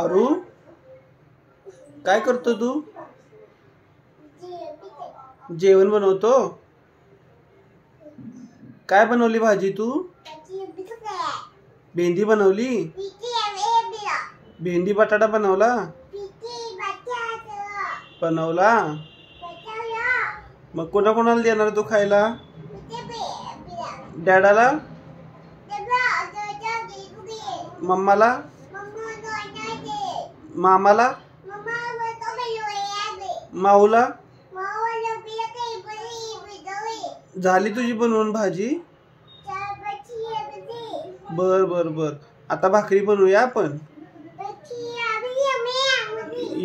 आरू काय करतो तू? जेवण बनवतो? काय बनवली भाजी तू? भेंडी बनवली? भेंडी बटाटा बनवला? बनवला? मग कोणाकोणाला देणार तू खायला? डॅडाला? मम्माला? मामाला? माऊला? झाली तुझी बनवून भाजी? बर बर बर. आता भाकरी बनवूया आपण.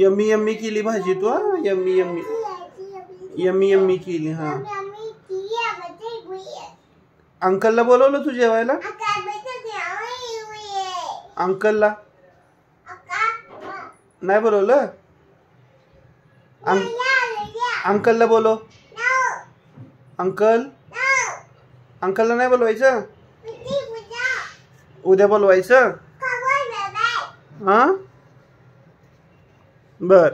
यम्मी यम्मी केली भाजी तू. यम्मी यम्मी यम्मी यम्मी केली. हा, अंकलला बोलवलं तू जेवायला? अंकलला नाही बोलवलं? अंकलला बोलव. अंकलला नाही बोलवायचं? उद्या बोलवायचं? हा बर.